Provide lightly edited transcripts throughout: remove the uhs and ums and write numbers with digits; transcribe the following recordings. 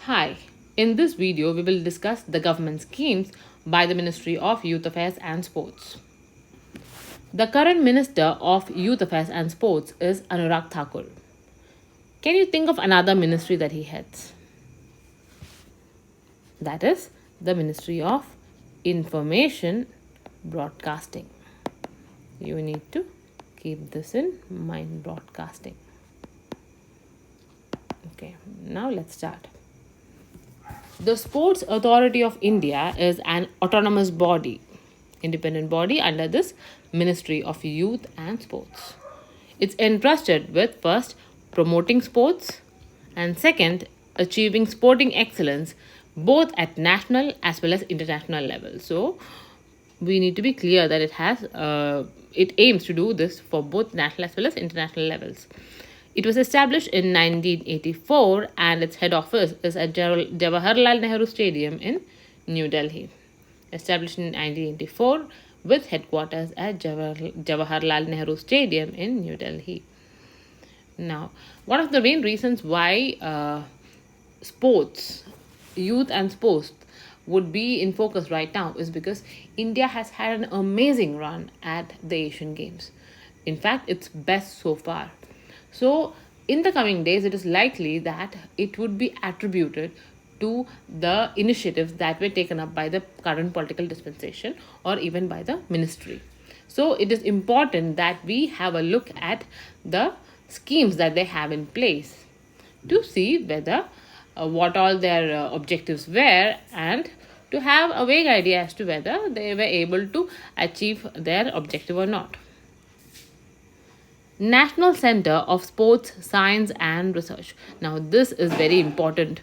Hi, in this video we will discuss the government schemes by the Ministry of Youth Affairs and Sports. The current Minister of Youth Affairs and Sports is Anurag Thakur. Can you think of another ministry that he heads? That is the Ministry of Information Broadcasting. You need to keep this in mind, broadcasting. Okay, now let's start. The Sports Authority of India is an autonomous body, independent body under this Ministry of Youth and Sports. It's entrusted with first promoting sports and second achieving sporting excellence both at national as well as international level. So we need to be clear that it aims to do this for both national as well as international levels. It was established in 1984 and its head office is at Jawaharlal Nehru Stadium in New Delhi. Established in 1984 with headquarters at Jawaharlal Nehru Stadium in New Delhi. Now, one of the main reasons why sports, youth and sports would be in focus right now is because India has had an amazing run at the Asian Games. In fact, it's best so far. So, in the coming days, it is likely that it would be attributed to the initiatives that were taken up by the current political dispensation or even by the ministry. So, it is important that we have a look at the schemes that they have in place to see whether what all their objectives were and to have a vague idea as to whether they were able to achieve their objective or not. National Center of Sports Science and Research. Now, this is very important.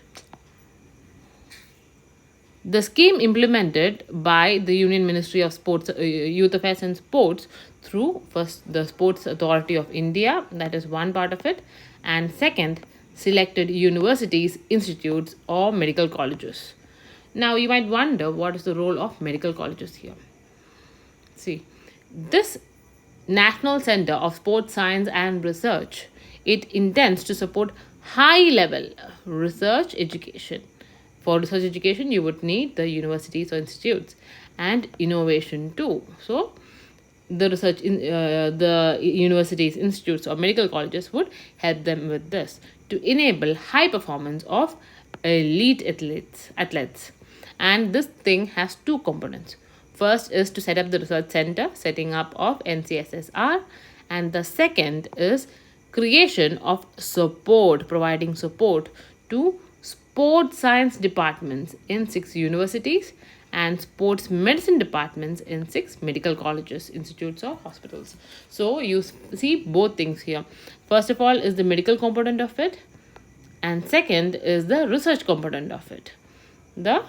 The scheme implemented by the Union Ministry of Sports, Youth Affairs and Sports through first the Sports Authority of India, that is one part of it, and second, selected universities, institutes, or medical colleges. Now, you might wonder what is the role of medical colleges here. See, this National Center of Sports Science and Research, it intends to support high-level research education. For research education, you would need the universities or institutes and innovation too. So, the universities, institutes, or medical colleges would help them with this to enable high performance of elite athletes. And this thing has two components. First is to set up the research center, setting up of NCSSR, and the second is creation of support, providing support to sports science departments in 6 universities and sports medicine departments in 6 medical colleges, institutes, or hospitals. So you see both things here. First of all is the medical component of it, and second is the research component of it. The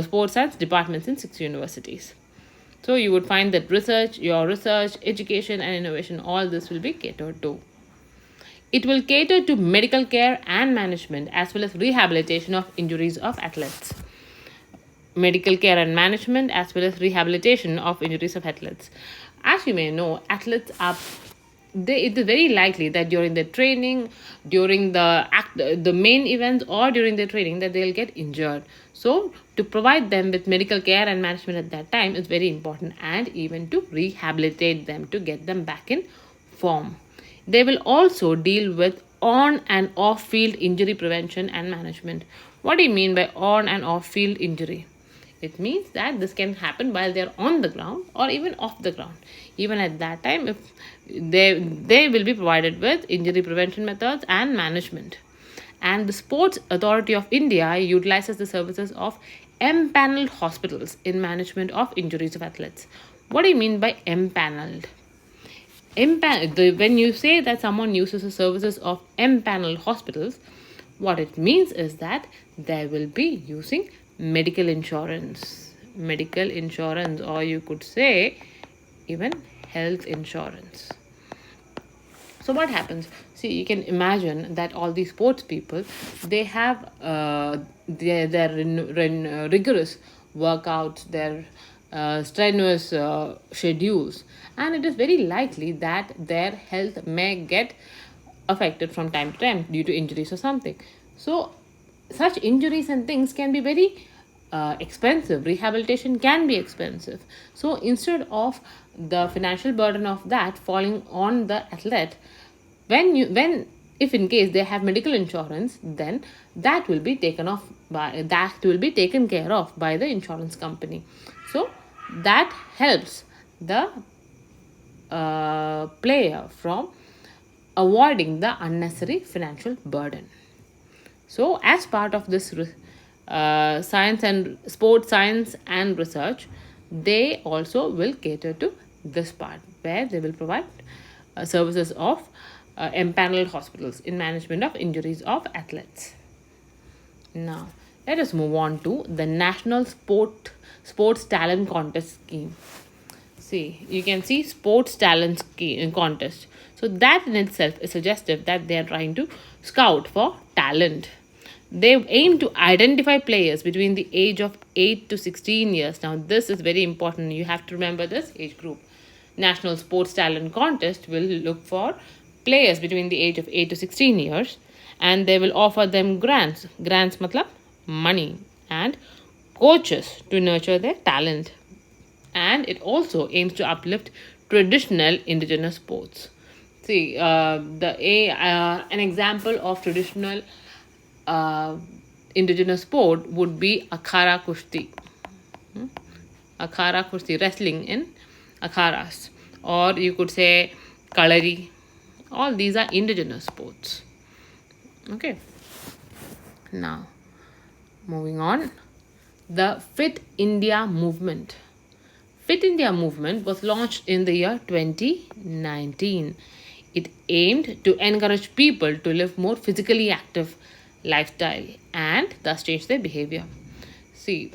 sports science departments in 6 universities. So you would find that your research, education and innovation, all this will be catered to. It will cater to medical care and management as well as rehabilitation of injuries of athletes. Medical care and management as well as rehabilitation of injuries of athletes. As you may know, athletes are it is very likely that during the training, during the main events or during the training that they'll get injured. So to provide them with medical care and management at that time is very important, and even to rehabilitate them to get them back in form. They will also deal with on and off field injury prevention and management. What do you mean by on and off field injury? It means that this can happen while they are on the ground or even off the ground. Even at that time, if they will be provided with injury prevention methods and management. And the Sports Authority of India utilizes the services of empaneled hospitals in management of injuries of athletes. What do you mean by empaneled? When you say that someone uses the services of empaneled hospitals, what it means is that they will be using medical insurance, or you could say even health insurance. So what happens? See, you can imagine that all these sports people, they have their rigorous workouts, their strenuous schedules, and it is very likely that their health may get affected from time to time due to injuries or something. So such injuries and things can be very expensive. Rehabilitation can be expensive. So instead of the financial burden of that falling on the athlete, when if in case they have medical insurance, then that will be taken care of by the insurance company. So that helps the player from avoiding the unnecessary financial burden. So, as part of this science and sports science and research, they also will cater to this part where they will provide services of empaneled hospitals in management of injuries of athletes. Now, let us move on to the National Sports Talent Contest Scheme. See, you can see sports talent contest. So that in itself is suggestive that they are trying to scout for talent. They aim to identify players between the age of 8 to 16 years. Now, this is very important. You have to remember this age group. National Sports Talent Contest will look for players between the age of 8 to 16 years, and they will offer them grants. Grants matlab money, and coaches to nurture their talent. And it also aims to uplift traditional indigenous sports. See, an example of traditional uh, indigenous sport would be Akhara Kushti. Akhara Kushti, wrestling in Akharas. Or you could say Kalari. All these are indigenous sports. Okay. Now, moving on. The Fit India movement. Fit India movement was launched in the year 2019. It aimed to encourage people to live more physically active lifestyle and thus change their behavior. See,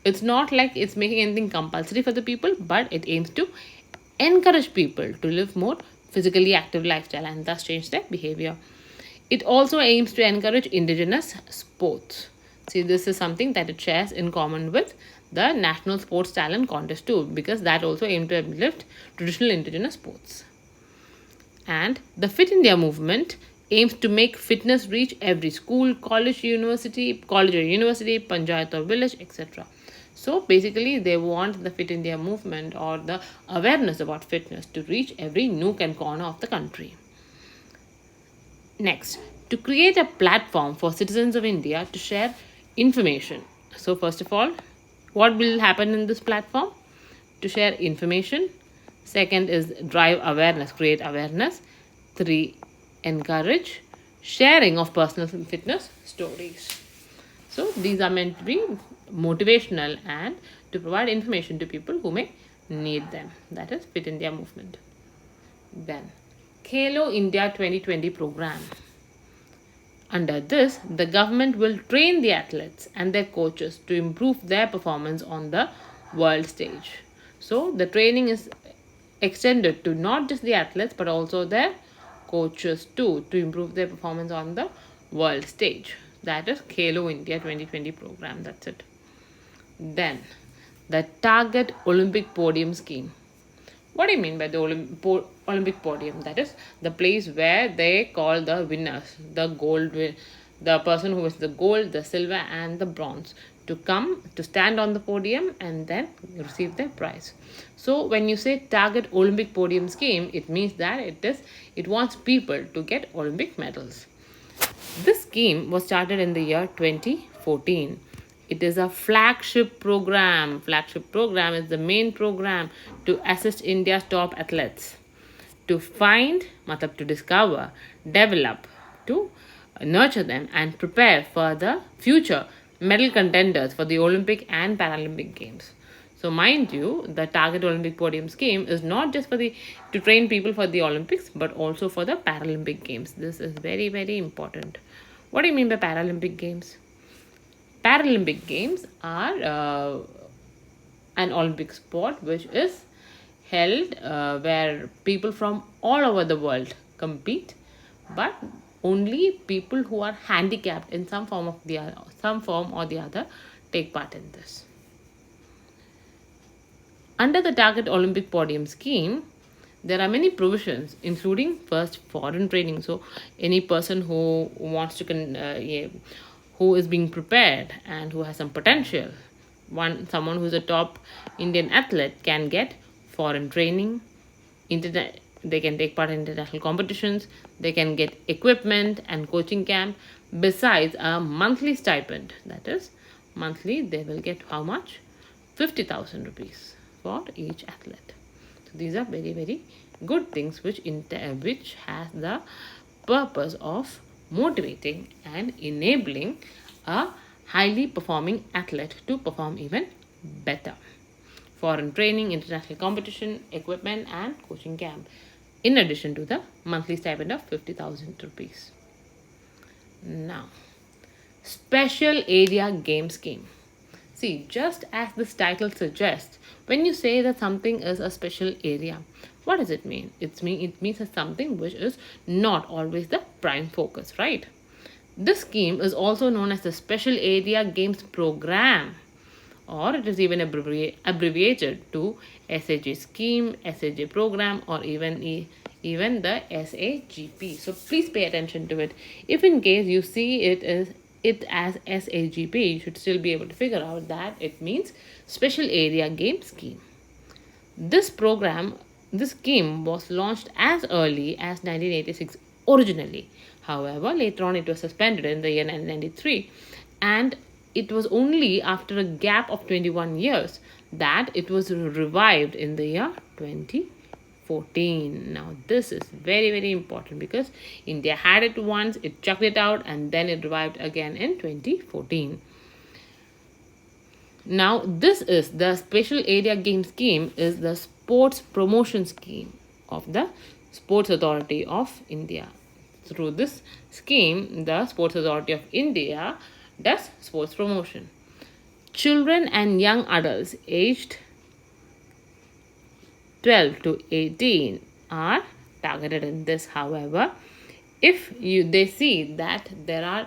it's not like it's making anything compulsory for the people, but it aims to encourage people to live more physically active lifestyle and thus change their behavior. It also aims to encourage indigenous sports. See, this is something that it shares in common with the National Sports Talent Contest too, because that also aimed to uplift traditional indigenous sports. And the Fit India movement aims to make fitness reach every school, college or university, panchayat or village, etc. So basically, they want the Fit India movement or the awareness about fitness to reach every nook and corner of the country. Next, to create a platform for citizens of India to share information. So, first of all, what will happen in this platform? To share information. Second is drive awareness, create awareness. 3, encourage sharing of personal fitness stories. So, these are meant to be motivational and to provide information to people who may need them. That is Fit India movement. Then, Khelo India 2020 program. Under this, the government will train the athletes and their coaches to improve their performance on the world stage. So, the training is extended to not just the athletes but also their coaches too to improve their performance on the world stage. That is Khelo India 2020 program. That's it. Then, the Target Olympic Podium Scheme. What do you mean by the Olympic podium? That is the place where they call the winners, the person who wins the gold, the silver, and the bronze, to come to stand on the podium and then receive their prize. So when you say Target Olympic Podium Scheme, it means that it wants people to get Olympic medals. This scheme was started in the year 2014. It is a flagship program. Flagship program is the main program to assist India's top athletes to find, to discover, develop, to nurture them and prepare for the future medal contenders for the Olympic and Paralympic Games. So mind you, the Target Olympic Podium Scheme is not just to train people for the Olympics but also for the Paralympic Games. This is very, very important. What do you mean by Paralympic Games? Paralympic Games are an Olympic sport which is held where people from all over the world compete, but only people who are handicapped in some form or the other take part in this. Under the Target Olympic Podium Scheme, there are many provisions, including first foreign training. So any person who wants to who is being prepared and who has some potential. Someone who's a top Indian athlete can get foreign training, internet. They can take part in international competitions. They can get equipment and coaching camp. Besides a monthly stipend, that is, monthly they will get how much? 50,000 rupees for each athlete. So these are very very good things which has the purpose of motivating and enabling a highly performing athlete to perform even better. Foreign training, international competition, equipment, and coaching camp, in addition to the monthly stipend of 50,000 rupees. Now, special area game scheme. See, just as this title suggests, when you say that something is a special area, what does it mean? It means that something which is not always the prime focus, right? This scheme is also known as the Special Area Games Program, or it is even abbreviated to SAG scheme, SAG program, or even the SAGP. So please pay attention to it. If in case you see it as SAGP, you should still be able to figure out that it means Special Area Game Scheme. This scheme was launched as early as 1986 originally. However, later on it was suspended in the year 1993, and it was only after a gap of 21 years that it was revived in the year 2014. Now, this is very very important because India had it once, it chucked it out, and then it revived again in 2014. Now, this is the Special Area Game Scheme is the sports promotion scheme of the Sports Authority of India. Through this scheme, the Sports Authority of India does sports promotion. Children and young adults aged 12 to 18 are targeted in this. However, if they see that there are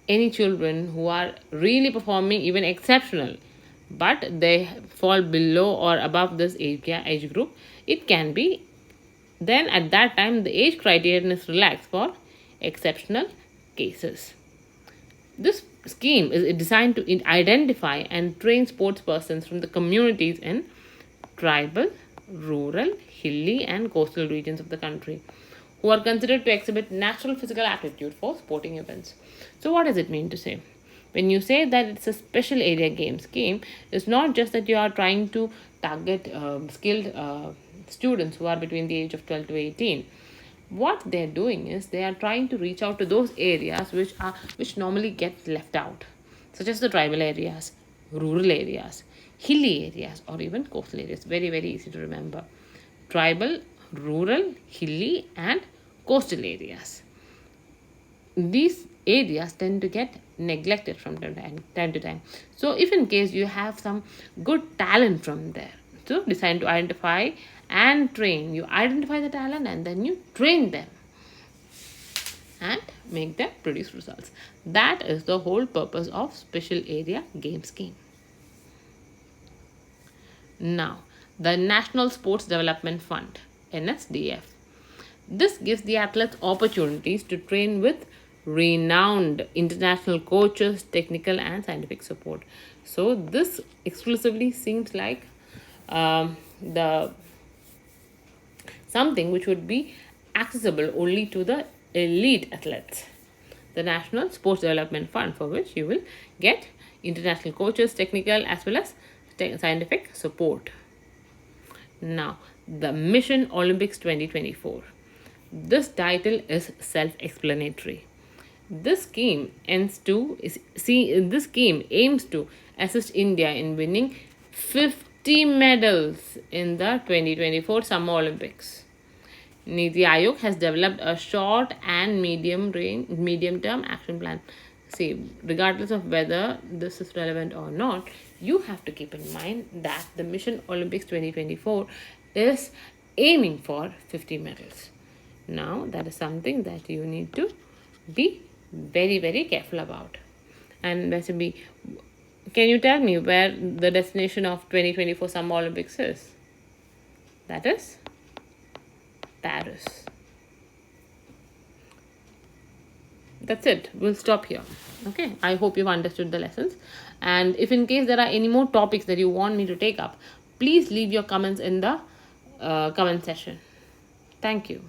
any children who are really performing even exceptional, but they fall below or above this age group, it can be then at that time the age criterion is relaxed for exceptional cases. This scheme is designed to identify and train sports persons from the communities in tribal, rural, hilly, and coastal regions of the country who are considered to exhibit natural physical aptitude for sporting events. So, what does it mean to say? When you say that it's a special area game scheme, it's not just that you are trying to target skilled students who are between the age of 12 to 18. What they're doing is they are trying to reach out to those areas which normally get left out, such as the tribal areas, rural areas, hilly areas, or even coastal areas. Very very easy to remember. Tribal, rural, hilly, and coastal areas. These areas tend to get neglected from time to time. So if in case you have some good talent from there, so decide to identify and train. You identify the talent and then you train them and make them produce results. That is the whole purpose of Special Area Game Scheme. Now, the National Sports Development Fund, NSDF. This gives the athletes opportunities to train with renowned international coaches, technical and scientific support. So this exclusively seems like the something which would be accessible only to the elite athletes. The National Sports Development Fund, for which you will get international coaches, technical as well as scientific support. Now, the Mission Olympics 2024. This title is self-explanatory. This scheme aims to assist India in winning 50 medals in the 2024 Summer Olympics. Niti Aayog has developed a short and medium-term action plan. See, regardless of whether this is relevant or not, you have to keep in mind that the Mission Olympics 2024 is aiming for 50 medals. Now, that is something that you need to be very, very careful about. And can you tell me where the destination of 2024 Summer Olympics is? That is Paris. That's it. We'll stop here. Okay, I hope you've understood the lessons. And if in case there are any more topics that you want me to take up, please leave your comments in the comment section. Thank you.